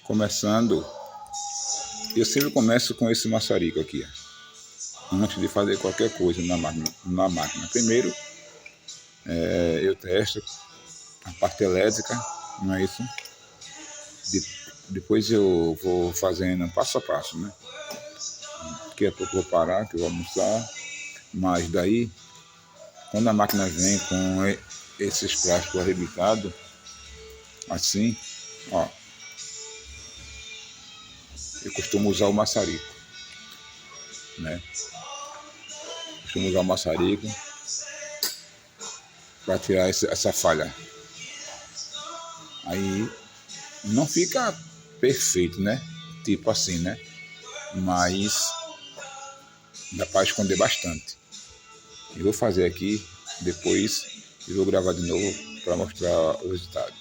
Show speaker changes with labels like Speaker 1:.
Speaker 1: Começando, eu sempre começo com esse maçarico aqui, antes de fazer qualquer coisa na máquina. Primeiro, eu testo a parte elétrica, não é isso? Depois eu vou fazendo passo a passo, né? Daqui a pouco eu vou parar, que eu vou almoçar, mas daí, quando a máquina vem com esses plásticos arrebitados, assim, ó, eu costumo usar o maçarico, né? Costumo usar o maçarico para tirar essa falha. Aí não fica perfeito, né? Tipo assim, né? Mas dá para esconder bastante. Eu vou fazer aqui, depois eu vou gravar de novo para mostrar o resultado.